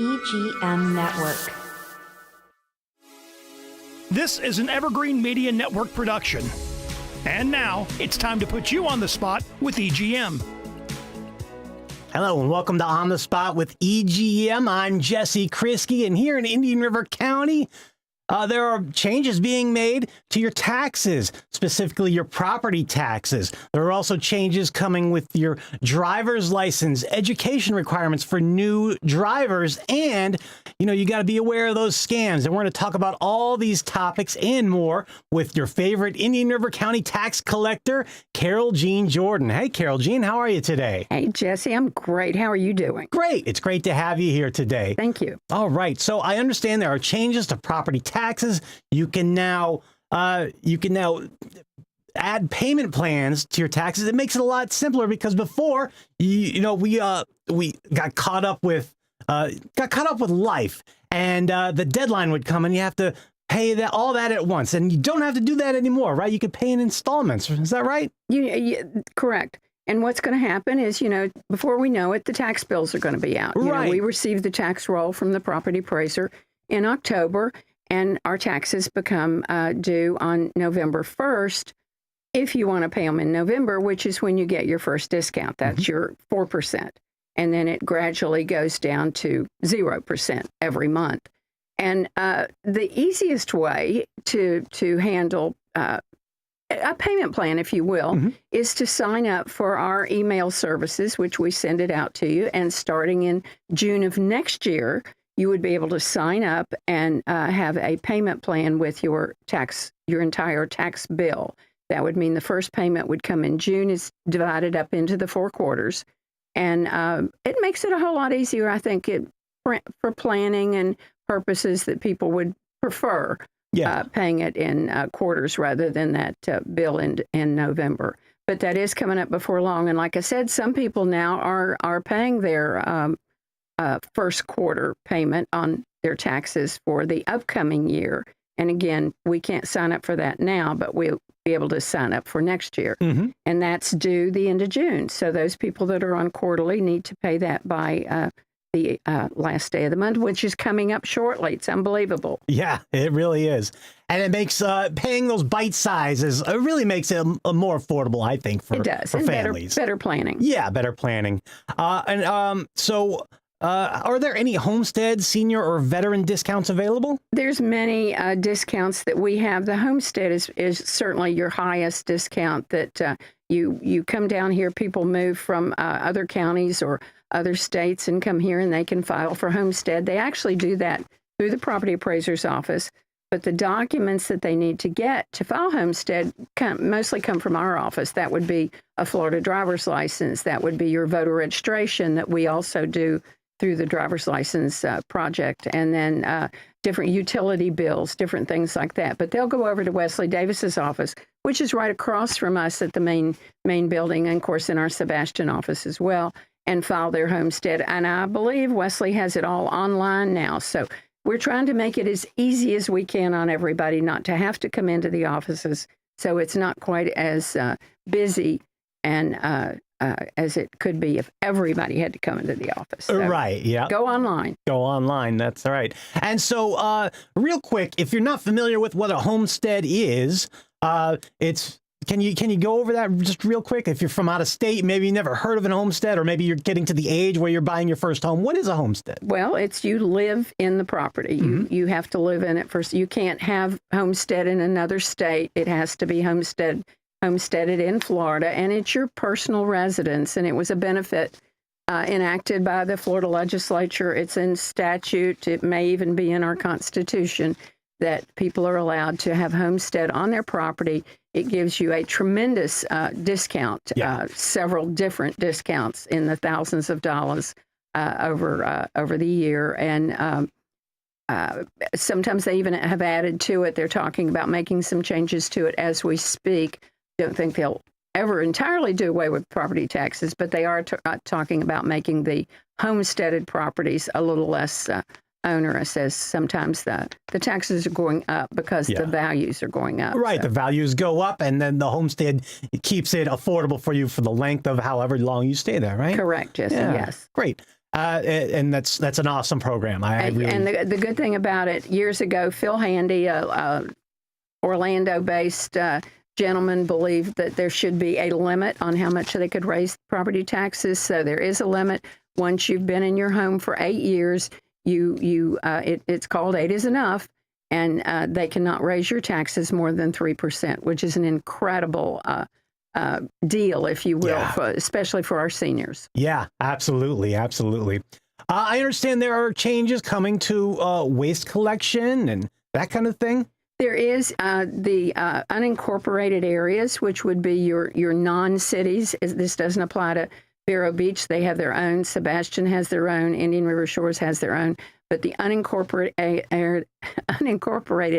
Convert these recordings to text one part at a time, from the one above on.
EGM Network. This is an Evergreen Media Network production. And now, it's time to put you on the spot with EGM. Hello and welcome to On the Spot with EGM. I'm Jesse Krisky, and here in Indian River County, there are changes being made to your taxes, specifically your property taxes. There are also changes coming with your driver's license, education requirements for new drivers, and, you got to be aware of those scams. And we're going to talk about all these topics and more with your favorite Indian River County tax collector, Carole Jean Jordan. Hey, Carole Jean, how are you today? Hey, Jesse, I'm great. How are you doing? Great. It's great to have you here today. Thank you. All right. So I understand there are changes to property taxes. You can now add payment plans to your taxes. It makes it a lot simpler because before, we got caught up with life, and the deadline would come, and you have to pay all that at once, and you don't have to do that anymore, right? You could pay in installments. Is that right? Correct. And what's going to happen is, before we know it, the tax bills are going to be out. Right. We received the tax roll from the property appraiser in October, and our taxes become due on November 1st if you want to pay them in November, which is when you get your first discount. That's your 4%. And then it gradually goes down to 0% every month. And the easiest way to handle a payment plan, if you will, is to sign up for our email services, which we send it out to you. And starting in June of next year, you would be able to sign up and have a payment plan with your entire tax bill. That would mean the first payment would come in June. It's divided up into the 4 quarters. And it makes it a whole lot easier, I think, for planning and purposes that people would prefer paying it in quarters rather than that bill in November. But that is coming up before long. And like I said, some people now are paying their first quarter payment on their taxes for the upcoming year. And again, we can't sign up for that now, but we'll be able to sign up for next year. And that's due the end of June. So those people that are on quarterly need to pay that by the last day of the month, which is coming up shortly. It's unbelievable. Yeah, it really is. And it makes paying those bite sizes, it really makes it more affordable, I think, for families. Better planning. Yeah, better planning. So are there any homestead, senior, or veteran discounts available? There's many discounts that we have. The homestead is certainly your highest discount that you come down here. People move from other counties or other states and come here, and they can file for homestead. They actually do that through the property appraiser's office. But the documents that they need to get to file homestead mostly come from our office. That would be a Florida driver's license. That would be your voter registration that we also do through the driver's license project, and then different utility bills, different things like that. But they'll go over to Wesley Davis's office, which is right across from us at the main building, and of course in our Sebastian office as well, and file their homestead. And I believe Wesley has it all online now. So we're trying to make it as easy as we can on everybody, not to have to come into the offices. So it's not quite as busy and as it could be if everybody had to come into the office. So right, yeah. Go online. Go online, that's right. And so, real quick, if you're not familiar with what a homestead is, can you go over that just real quick? If you're from out of state, maybe you never heard of an homestead, or maybe you're getting to the age where you're buying your first home. What is a homestead? Well, it's you live in the property. You have to live in it first. You can't have homestead in another state. It has to be homesteaded in Florida, and it's your personal residence. And it was a benefit enacted by the Florida legislature. It's in statute. It may even be in our Constitution that people are allowed to have homestead on their property. It gives you a tremendous discount, several different discounts in the thousands of dollars over the year. And sometimes they even have added to it. They're talking about making some changes to it as we speak. Don't think they'll ever entirely do away with property taxes, but they are talking about making the homesteaded properties a little less onerous, as sometimes the taxes are going up because the values are going up. Right, so the values go up, and then the homestead keeps it affordable for you for the length of however long you stay there, right? Correct, Jesse, yes. Great. And that's an awesome program. I really, And the good thing about it, years ago, Phil Handy, Orlando-based gentleman, believed that there should be a limit on how much they could raise property taxes. So there is a limit. Once you've been in your home for 8 years, it's called 8 is enough, and they cannot raise your taxes more than 3%, which is an incredible deal, if you will, especially for our seniors. Yeah, absolutely. Absolutely. I understand there are changes coming to waste collection and that kind of thing. There is the unincorporated areas, which would be your non-cities. This doesn't apply to Vero Beach. They have their own. Sebastian has their own. Indian River Shores has their own. But the unincorporated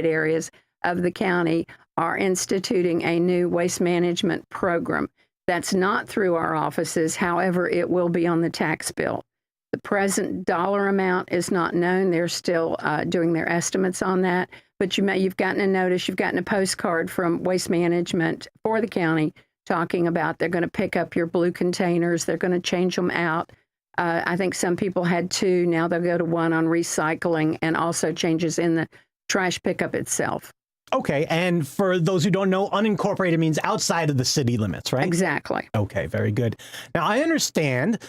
areas of the county are instituting a new waste management program. That's not through our offices. However, it will be on the tax bill. The present dollar amount is not known. They're still doing their estimates on that. But you've gotten a notice, you've gotten a postcard from Waste Management for the county talking about they're going to pick up your blue containers. They're going to change them out. I think some people had 2. Now they'll go to 1 on recycling, and also changes in the trash pickup itself. Okay. And for those who don't know, unincorporated means outside of the city limits, right? Exactly. Okay, very good. Now, I understand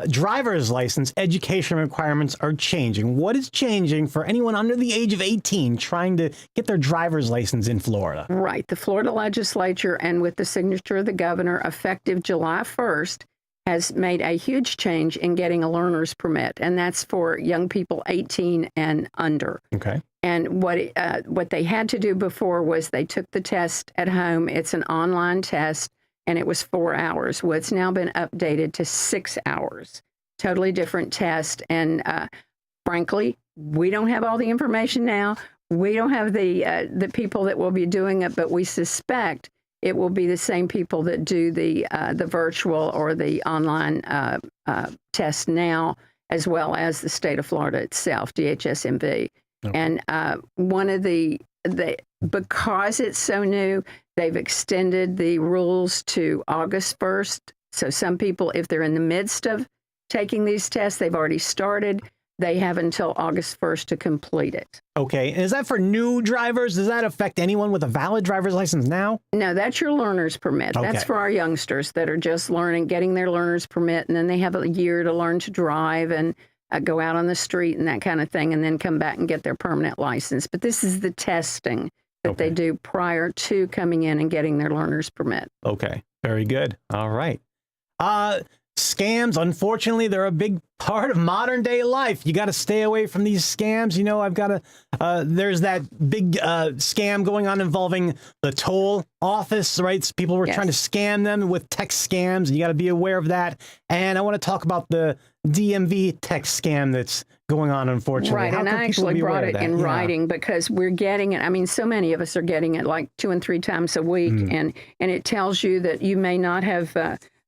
driver's license education requirements are changing. What is changing for anyone under the age of 18 trying to get their driver's license in Florida? Right. The Florida legislature, and with the signature of the governor, effective July 1st, has made a huge change in getting a learner's permit, and that's for young people 18 and under. Okay. And what they had to do before was they took the test at home. It's an online test, and it was 4 hours. Well, it's now been updated to 6 hours. Totally different test. And frankly, we don't have all the information now. We don't have the people that will be doing it, but we suspect it will be the same people that do the virtual or the online test now, as well as the state of Florida itself, DHSMV. Okay. And one of because it's so new, they've extended the rules to August 1st. So some people, if they're in the midst of taking these tests, they've already started, they have until August 1st to complete it. Okay. And is that for new drivers? Does that affect anyone with a valid driver's license now? No, that's your learner's permit. Okay. That's for our youngsters that are just getting their learner's permit, and then they have a year to learn to drive and go out on the street and that kind of thing, and then come back and get their permanent license. But this is the testing that they do prior to coming in and getting their learner's permit. Okay. Very good. All right. Scams, unfortunately, they're a big part of modern day life. You got to stay away from these scams. You know, there's that big scam going on involving the toll office, right? People were trying to scam them with text scams, and you got to be aware of that. And I want to talk about the DMV text scam that's going on, unfortunately. Right, and I actually brought it in writing because we're getting it. I mean, so many of us are getting it like 2 and 3 times a week, and it tells you that you may not have...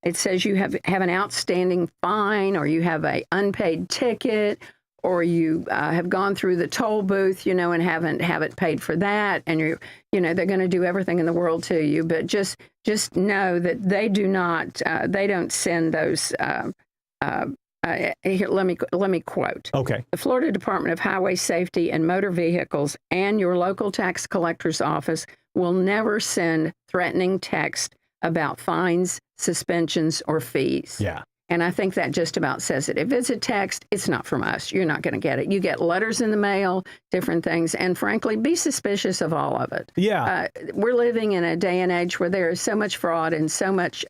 it says you have an outstanding fine, or you have an unpaid ticket, or you have gone through the toll booth, and haven't paid for that, and they're going to do everything in the world to you. But just know that they do not. They don't send those. Here, let me quote. Okay. The Florida Department of Highway Safety and Motor Vehicles and your local tax collector's office will never send threatening text about fines, suspensions, or fees. Yeah. And I think that just about says it. If it's a text, it's not from us. You're not going to get it. You get letters in the mail, different things. And frankly, be suspicious of all of it. Yeah. We're living in a day and age where there is so much fraud and so much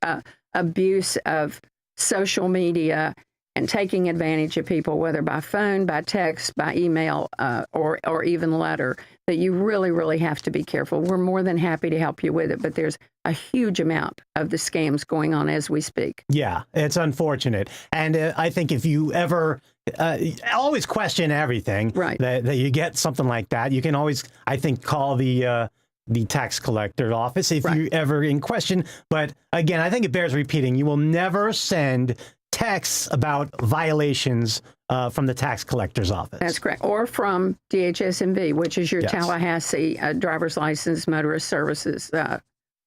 abuse of social media and taking advantage of people, whether by phone, by text, by email, or even letter, that you really, really have to be careful. We're more than happy to help you with it, but there's a huge amount of the scams going on as we speak. Yeah, it's unfortunate. And I think if you ever always question everything, right, that you get something like that, you can always, I think, call the tax collector office if you're ever in question. But again, I think it bears repeating. You will never send texts about violations from the tax collector's office. That's correct. Or from DHSMV, which is your Tallahassee driver's license motorist services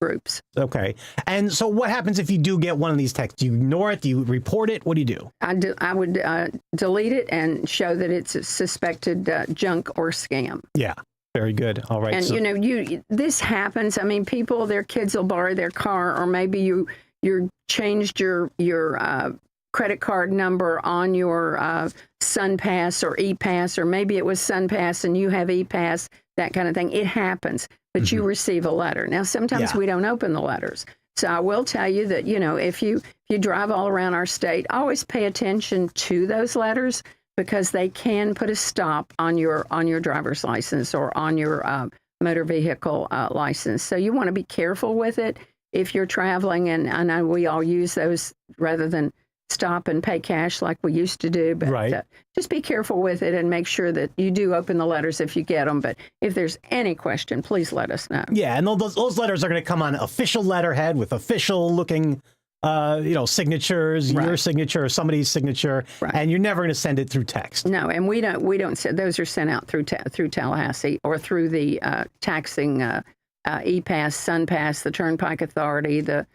groups. Okay. And so what happens if you do get one of these texts? Do you ignore it? Do you report it? What do you do? I would delete it and show that it's a suspected junk or scam. Yeah. Very good. All right. And So, this happens. I mean, people, their kids will borrow their car, or maybe you changed your credit card number on your SunPass or ePass, or maybe it was SunPass and you have ePass, that kind of thing. It happens, but you receive a letter. Now, sometimes we don't open the letters. So I will tell you that, if you drive all around our state, always pay attention to those letters, because they can put a stop on your driver's license or on your motor vehicle license. So you want to be careful with it if you're traveling. And I know we all use those rather than stop and pay cash like we used to do. But just be careful with it and make sure that you do open the letters if you get them. But if there's any question, please let us know. Yeah, and those letters are going to come on official letterhead with official looking signatures, your signature or somebody's signature, and you're never going to send it through text. No, and we don't send, those are sent out through Tallahassee or through the taxing ePass, SunPass, the Turnpike Authority, the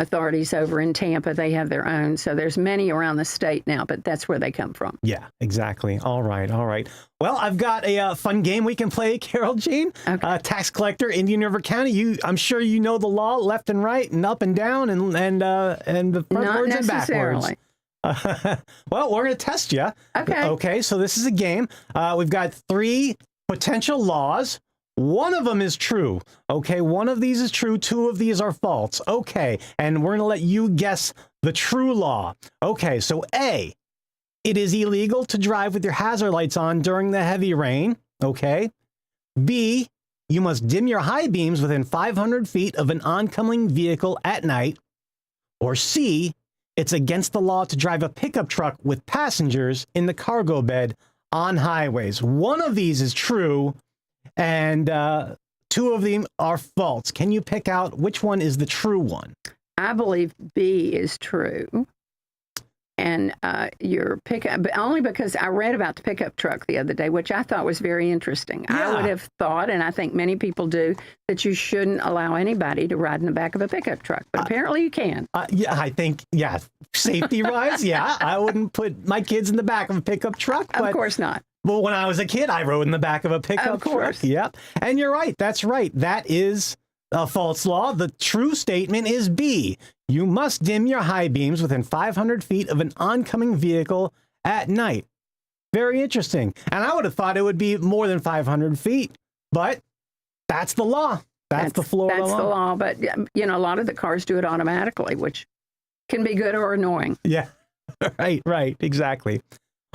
authorities over in Tampa. They have their own. So there's many around the state now, but that's where they come from. Yeah, exactly. All right. Well, I've got a fun game we can play, Carole Jean. Okay. Tax collector, Indian River County. I'm sure you know the law left and right and up and down and the frontwards and backwards. Well, we're going to test you. Okay. Okay. So this is a game. We've got 3 potential laws. One of them is true. Okay, one of these is true. 2 of these are false. Okay, and we're going to let you guess the true law. Okay, so A, it is illegal to drive with your hazard lights on during the heavy rain. Okay. B, you must dim your high beams within 500 feet of an oncoming vehicle at night. Or C, it's against the law to drive a pickup truck with passengers in the cargo bed on highways. One of these is true, and 2 of them are false. Can you pick out which one is the true one? I believe B is true. And your pickup, but only because I read about the pickup truck the other day, which I thought was very interesting. Yeah. I would have thought, and I think many people do, that you shouldn't allow anybody to ride in the back of a pickup truck. But apparently you can. Yeah, I think, safety-wise, I wouldn't put my kids in the back of a pickup truck. But, Of course not. Well, when I was a kid, I rode in the back of a pickup truck. Yep. And you're right. That's right. That is a false law. The true statement is B. You must dim your high beams within 500 feet of an oncoming vehicle at night. Very interesting. And I would have thought it would be more than 500 feet, but that's the law. That's the Florida law. That's the law. But, a lot of the cars do it automatically, which can be good or annoying. Yeah. Right. Exactly.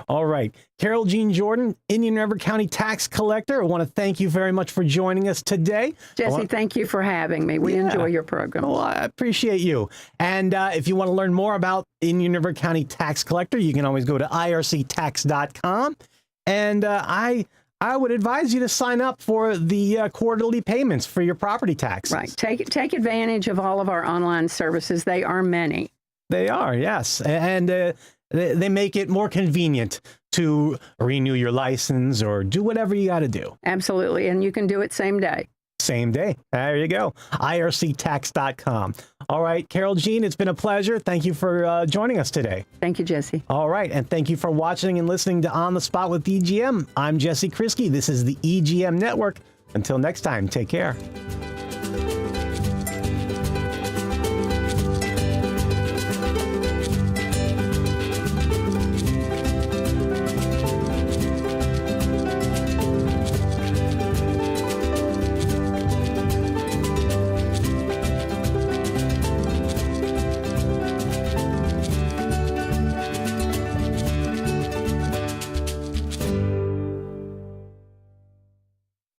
All right. Carole Jean Jordan, Indian River County tax collector. I want to thank you very much for joining us today. Jesse, thank you for having me. We enjoy your program. Well, I appreciate you. And if you want to learn more about Indian River County tax collector, you can always go to irctax.com. And I would advise you to sign up for the quarterly payments for your property taxes. Right. Take advantage of all of our online services. They are many. They are, yes. And they make it more convenient to renew your license or do whatever you got to do. Absolutely. And you can do it same day. Same day. There you go. irctax.com. All right, Carole Jean, it's been a pleasure. Thank you for joining us today. Thank you, Jesse. All right. And thank you for watching and listening to On the Spot with EGM. I'm Jesse Krisky. This is the EGM Network. Until next time, take care.